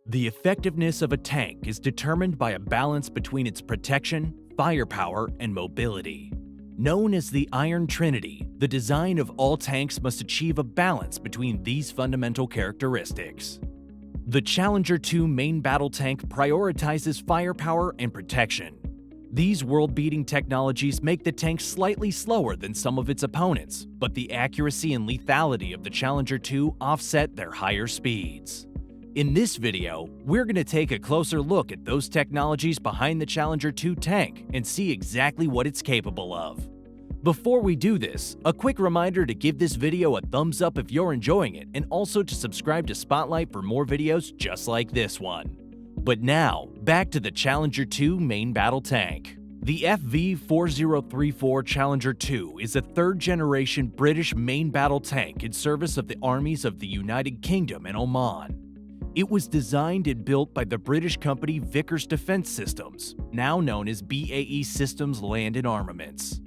The effectiveness of a tank is determined by a balance between its protection, firepower, and mobility. Known as the Iron Trinity, the design of all tanks must achieve a balance between these fundamental characteristics. The Challenger 2 main battle tank prioritizes firepower and protection. These world-beating technologies make the tank slightly slower than some of its opponents, but the accuracy and lethality of the Challenger 2 offset their higher speeds. In this video, we're going to take a closer look at those technologies behind the Challenger 2 tank and see exactly what it's capable of. Before we do this, a quick reminder to give this video a thumbs up if you're enjoying it, and also to subscribe to Spotlight for more videos just like this one. But now, back to the Challenger 2 main battle tank. The FV4034 Challenger 2 is a third-generation British main battle tank in service of the armies of the United Kingdom and Oman. It was designed and built by the British company Vickers Defence Systems, now known as BAE Systems Land and Armaments.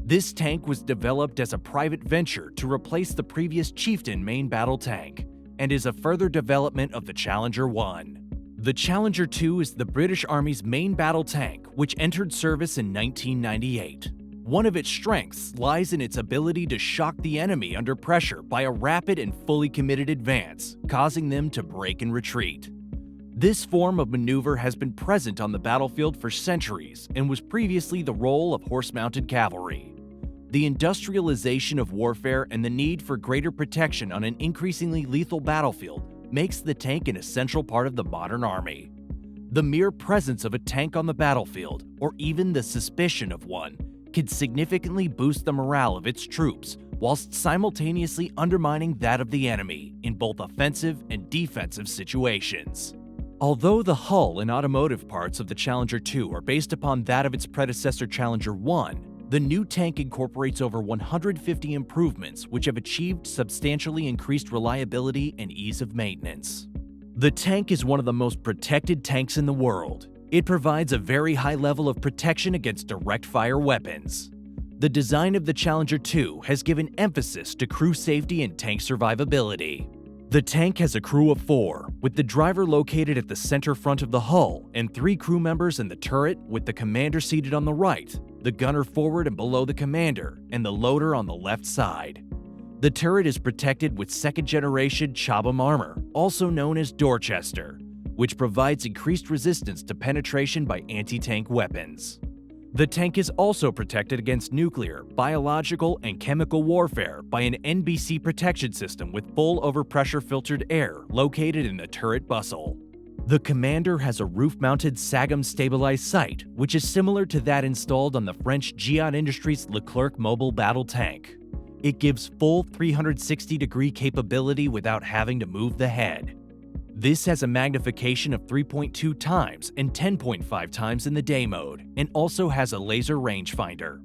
This tank was developed as a private venture to replace the previous Chieftain main battle tank, and is a further development of the Challenger 1. The Challenger 2 is the British Army's main battle tank, which entered service in 1998. One of its strengths lies in its ability to shock the enemy under pressure by a rapid and fully committed advance, causing them to break and retreat. This form of maneuver has been present on the battlefield for centuries and was previously the role of horse-mounted cavalry. The industrialization of warfare and the need for greater protection on an increasingly lethal battlefield makes the tank an essential part of the modern army. The mere presence of a tank on the battlefield, or even the suspicion of one, could significantly boost the morale of its troops, whilst simultaneously undermining that of the enemy in both offensive and defensive situations. Although the hull and automotive parts of the Challenger 2 are based upon that of its predecessor Challenger 1, the new tank incorporates over 150 improvements which have achieved substantially increased reliability and ease of maintenance. The tank is one of the most protected tanks in the world. It provides a very high level of protection against direct fire weapons. The design of the Challenger 2 has given emphasis to crew safety and tank survivability. The tank has a crew of 4, with the driver located at the center front of the hull and 3 crew members in the turret, with the commander seated on the right, the gunner forward and below the commander, and the loader on the left side. The turret is protected with second-generation Chobham armor, also known as Dorchester, which provides increased resistance to penetration by anti-tank weapons. The tank is also protected against nuclear, biological, and chemical warfare by an NBC protection system with full overpressure filtered air located in the turret bustle. The commander has a roof-mounted SAGM stabilized sight, which is similar to that installed on the French Giat Industries Leclerc mobile battle tank. It gives full 360-degree capability without having to move the head. This has a magnification of 3.2 times and 10.5 times in the day mode, and also has a laser rangefinder.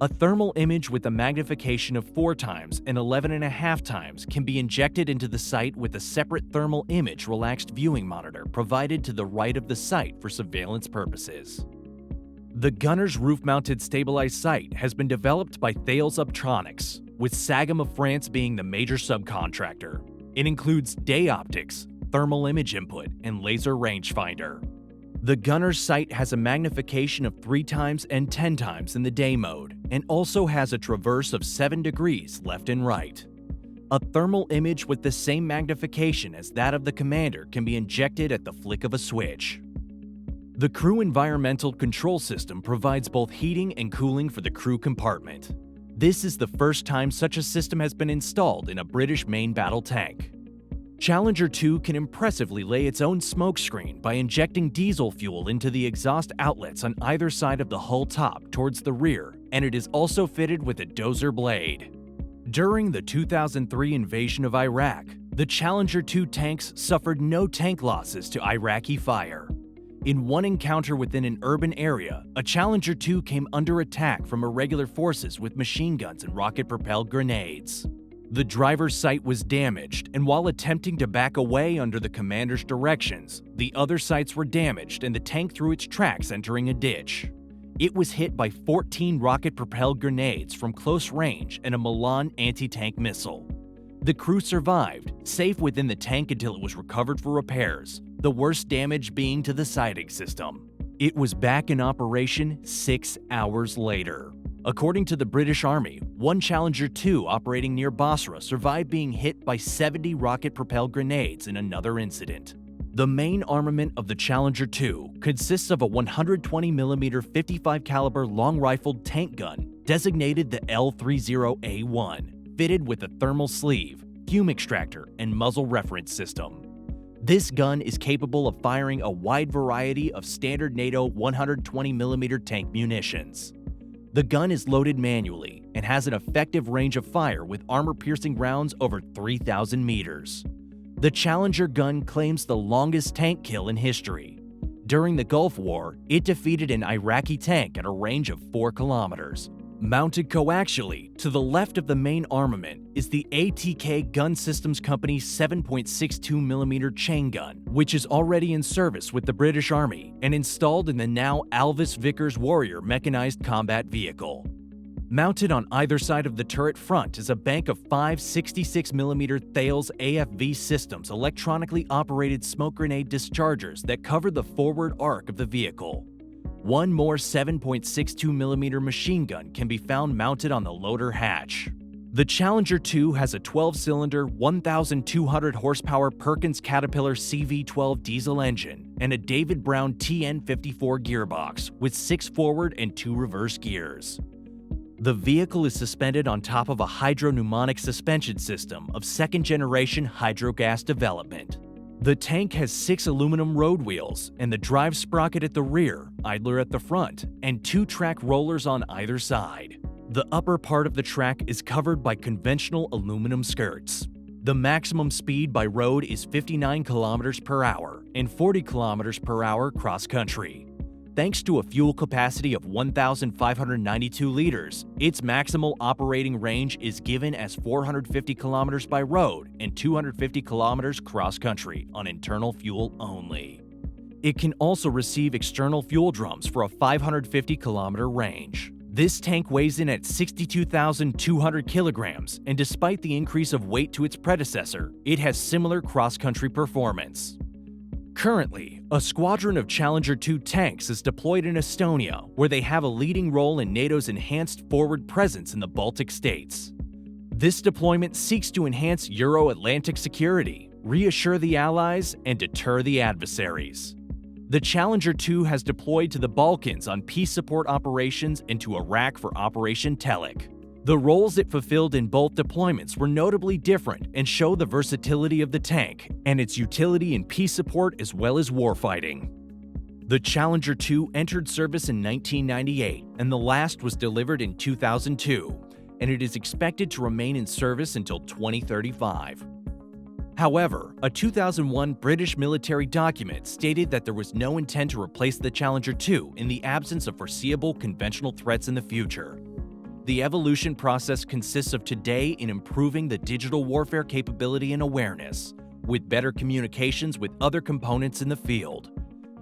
A thermal image with a magnification of 4 times and 11.5 times can be injected into the sight with a separate thermal image relaxed viewing monitor provided to the right of the sight for surveillance purposes. The gunner's roof-mounted stabilized sight has been developed by Thales Optronics, with SAGM of France being the major subcontractor. It includes day optics, thermal image input, and laser rangefinder. The gunner's sight has a magnification of 3 times and 10 times in the day mode, and also has a traverse of 7 degrees left and right. A thermal image with the same magnification as that of the commander can be injected at the flick of a switch. The crew environmental control system provides both heating and cooling for the crew compartment. This is the first time such a system has been installed in a British main battle tank. Challenger 2 can impressively lay its own smokescreen by injecting diesel fuel into the exhaust outlets on either side of the hull top towards the rear, and it is also fitted with a dozer blade. During the 2003 invasion of Iraq, the Challenger 2 tanks suffered no tank losses to Iraqi fire. In one encounter within an urban area, a Challenger 2 came under attack from irregular forces with machine guns and rocket-propelled grenades. The driver's sight was damaged, and while attempting to back away under the commander's directions, the other sights were damaged and the tank threw its tracks entering a ditch. It was hit by 14 rocket-propelled grenades from close range and a Milan anti-tank missile. The crew survived, safe within the tank until it was recovered for repairs, the worst damage being to the siding system. It was back in operation 6 hours later. According to the British Army, one Challenger 2 operating near Basra survived being hit by 70 rocket-propelled grenades in another incident. The main armament of the Challenger 2 consists of a 120mm 55 caliber long-rifled tank gun designated the L30A1, fitted with a thermal sleeve, fume extractor, and muzzle reference system. This gun is capable of firing a wide variety of standard NATO 120mm tank munitions. The gun is loaded manually and has an effective range of fire with armor-piercing rounds over 3,000 meters. The Challenger gun claims the longest tank kill in history. During the Gulf War, it defeated an Iraqi tank at a range of 4 kilometers. Mounted coaxially to the left of the main armament is the ATK Gun Systems Company's 7.62mm chain gun, which is already in service with the British Army and installed in the now Alvis Vickers Warrior mechanized combat vehicle. Mounted on either side of the turret front is a bank of 5 66mm Thales AFV systems electronically operated smoke grenade dischargers that cover the forward arc of the vehicle. One more 7.62mm machine gun can be found mounted on the loader hatch. The Challenger 2 has a 12-cylinder, 1,200 horsepower Perkins Caterpillar CV12 diesel engine and a David Brown TN54 gearbox with 6 forward and 2 reverse gears. The vehicle is suspended on top of a hydro-pneumonic suspension system of second-generation hydrogas development. The tank has 6 aluminum road wheels and the drive sprocket at the rear, idler at the front, and 2 track rollers on either side. The upper part of the track is covered by conventional aluminum skirts. The maximum speed by road is 59 km per hour and 40 km per hour cross-country. Thanks to a fuel capacity of 1,592 liters, its maximal operating range is given as 450 kilometers by road and 250 kilometers cross-country on internal fuel only. It can also receive external fuel drums for a 550-kilometer range. This tank weighs in at 62,200 kilograms, and despite the increase of weight to its predecessor, it has similar cross-country performance. Currently, a squadron of Challenger 2 tanks is deployed in Estonia, where they have a leading role in NATO's enhanced forward presence in the Baltic states. This deployment seeks to enhance Euro-Atlantic security, reassure the allies, and deter the adversaries. The Challenger 2 has deployed to the Balkans on peace support operations and to Iraq for Operation Telek. The roles it fulfilled in both deployments were notably different and show the versatility of the tank and its utility in peace support as well as warfighting. The Challenger 2 entered service in 1998 and the last was delivered in 2002, and it is expected to remain in service until 2035. However, a 2001 British military document stated that there was no intent to replace the Challenger 2 in the absence of foreseeable conventional threats in the future. The evolution process consists of today in improving the digital warfare capability and awareness, with better communications with other components in the field.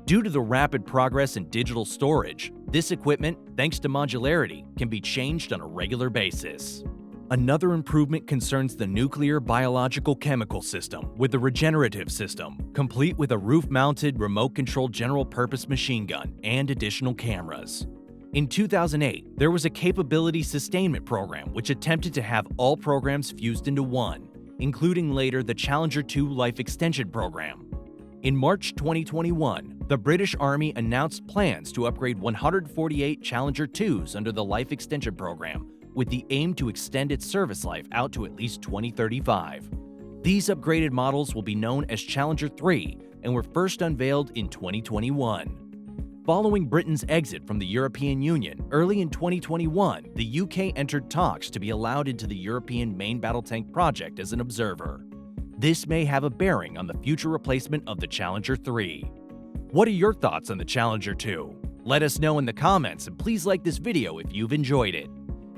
Due to the rapid progress in digital storage, this equipment, thanks to modularity, can be changed on a regular basis. Another improvement concerns the nuclear biological chemical system with the regenerative system, complete with a roof-mounted remote-controlled general-purpose machine gun and additional cameras. In 2008, there was a capability sustainment program which attempted to have all programs fused into one, including later the Challenger 2 Life Extension Program. In March 2021, the British Army announced plans to upgrade 148 Challenger 2s under the Life Extension Program, with the aim to extend its service life out to at least 2035. These upgraded models will be known as Challenger 3 and were first unveiled in 2021. Following Britain's exit from the European Union, early in 2021, the UK entered talks to be allowed into the European Main Battle Tank project as an observer. This may have a bearing on the future replacement of the Challenger 3. What are your thoughts on the Challenger 2? Let us know in the comments, and please like this video if you've enjoyed it.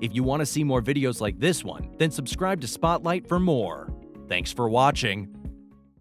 If you want to see more videos like this one, then subscribe to Spotlight for more. Thanks for watching.